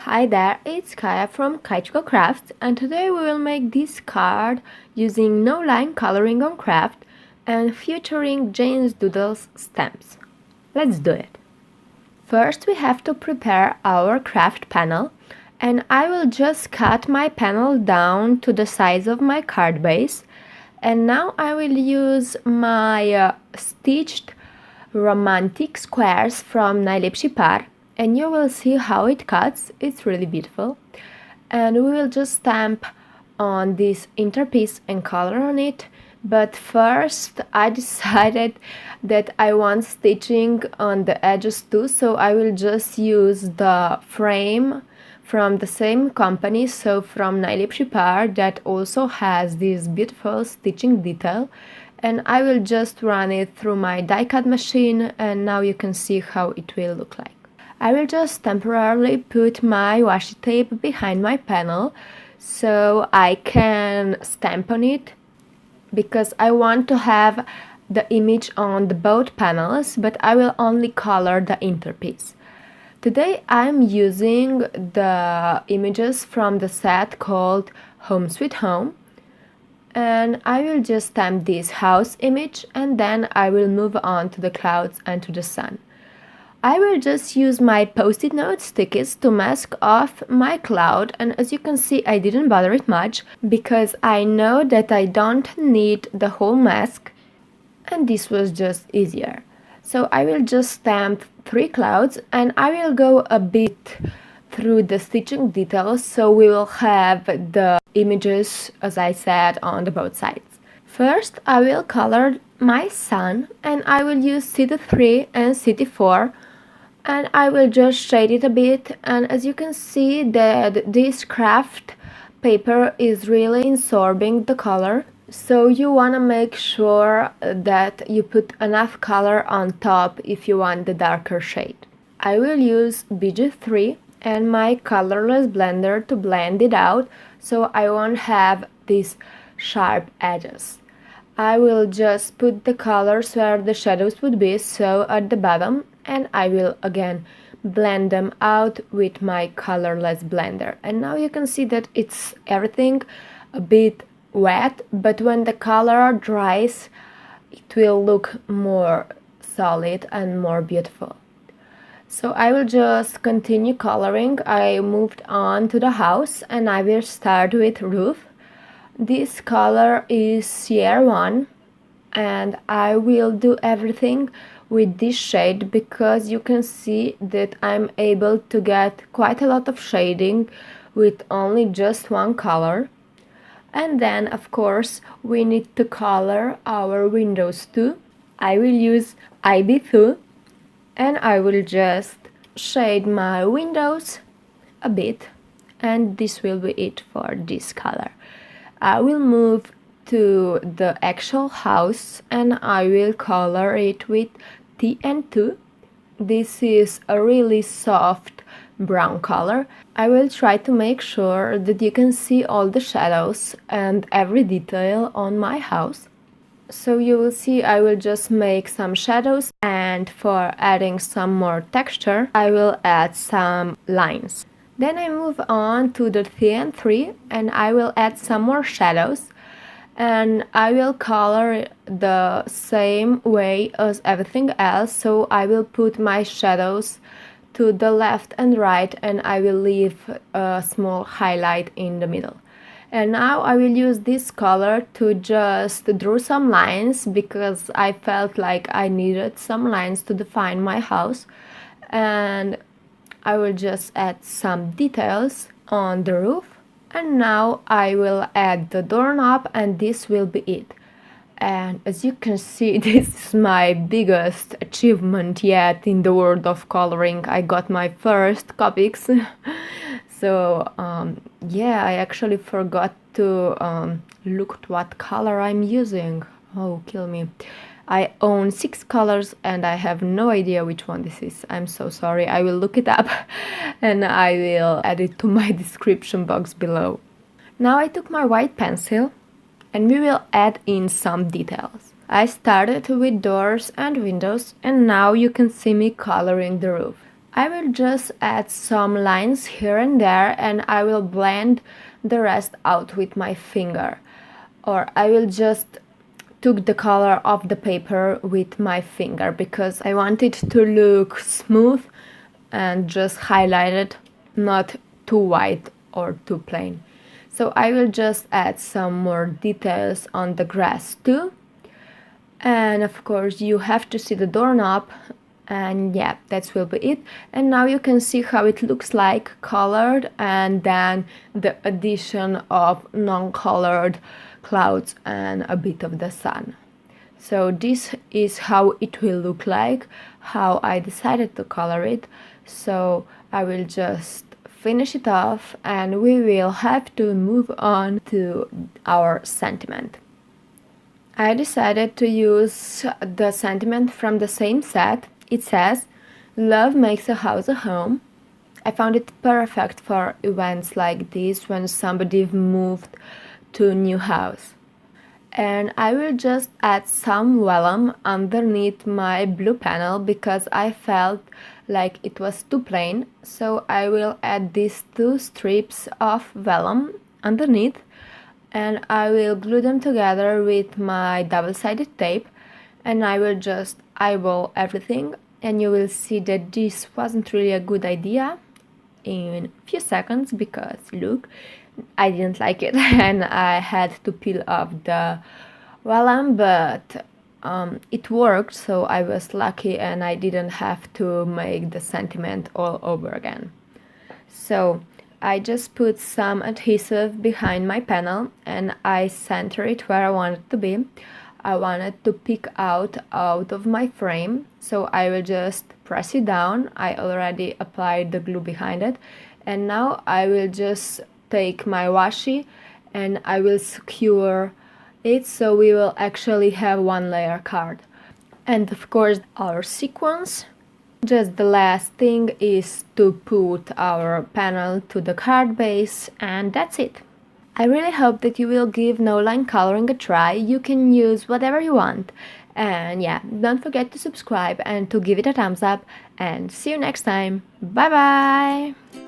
Hi there, it's Kaya from kajcyika.crafts, and today we will make this card using no line coloring on kraft and featuring Jane's Doodles stamps. Let's do it! First we have to prepare our kraft panel, and I will just cut my panel down to the size of my card base, and now I will use my stitched Romantique squares from Najlepši, and you will see how it cuts. It's really beautiful. And we will just stamp on this interpiece and color on it. But first I decided that I want stitching on the edges too, so I will just use the frame from the same company, so from Najlepši, that also has this beautiful stitching detail, and I will just run it through my die cut machine, and now you can see how it will look like. I will just temporarily put my washi tape behind my panel so I can stamp on it, because I want to have the image on the both panels, but I will only color the interpiece. Today I'm using the images from the set called Home Sweet Home, and I will just stamp this house image, and then I will move on to the clouds and to the sun. I will just use my post-it note stickies to mask off my cloud, and as you can see I didn't bother it much because I know that I don't need the whole mask, and this was just easier. So I will just stamp 3 clouds, and I will go a bit through the stitching details so we will have the images, as I said, on the both sides. First I will color my sun, and I will use CT3 and CT4, and I will just shade it a bit, and as you can see that this kraft paper is really absorbing the color, so you want to make sure that you put enough color on top if you want the darker shade. I will use BG3 and my colorless blender to blend it out so I won't have these sharp edges. I will just put the colors where the shadows would be, so at the bottom, and I will again blend them out with my colorless blender. And now you can see that it's everything a bit wet, but when the color dries it will look more solid and more beautiful. So I will just continue coloring. I moved on to the house, and I will start with roof. This color is year 1, and I will do everything with this shade because you can see that I'm able to get quite a lot of shading with only just one color. And then of course we need to color our windows too. I will use IB2, and I will just shade my windows a bit, and this will be it for this color. I will move to the actual house, and I will color it with TN2. This is a really soft brown color. I will try to make sure that you can see all the shadows and every detail on my house. So you will see I will just make some shadows, and for adding some more texture I will add some lines. Then I move on to the TN3, and I will add some more shadows, and I will color the same way as everything else. So I will put my shadows to the left and right, and I will leave a small highlight in the middle. And now I will use this color to just draw some lines because I felt like I needed some lines to define my house, and I will just add some details on the roof. And now I will add the doorknob, and this will be it. And as you can see, this is my biggest achievement yet in the world of coloring. I got my first COPICs. So yeah, I actually forgot to look at what color I'm using. Oh, kill me. I own 6 colors and I have no idea which one this is. I'm so sorry. I will look it up and I will add it to my description box below. Now I took my white pencil and we will add in some details. I started with doors and windows, and now you can see me coloring the roof. I will just add some lines here and there, and I will blend the rest out with my finger. Or I will just took the color of the paper with my finger because I want it to look smooth and just highlighted, not too white or too plain. So I will just add some more details on the grass too. And of course you have to see the doorknob, and yeah, that will be it. And now you can see how it looks like colored, and then the addition of non-colored clouds and a bit of the sun. So this is how it will look like, how I decided to color it. So I will just finish it off and we will have to move on to our sentiment. I decided to use the sentiment from the same set. It says, "Love makes a house a home." I found it perfect for events like this when somebody moved to a new house. And I will just add some vellum underneath my blue panel because I felt like it was too plain. So I will add these 2 strips of vellum underneath, and I will glue them together with my double-sided tape, and I will just eyeball everything, and you will see that this wasn't really a good idea in a few seconds because look, I didn't like it and I had to peel off the vellum, but it worked, so I was lucky and I didn't have to make the sentiment all over again. So I just put some adhesive behind my panel and I center it where I want it to be. I wanted to pick out of my frame, so I will just press it down. I already applied the glue behind it, and now I will just take my washi and I will secure it so we will actually have 1 layer card. And of course our sequence. Just the last thing is to put our panel to the card base, and that's it. I really hope that you will give no line coloring a try. You can use whatever you want. And yeah, don't forget to subscribe and to give it a thumbs up, and see you next time. Bye bye!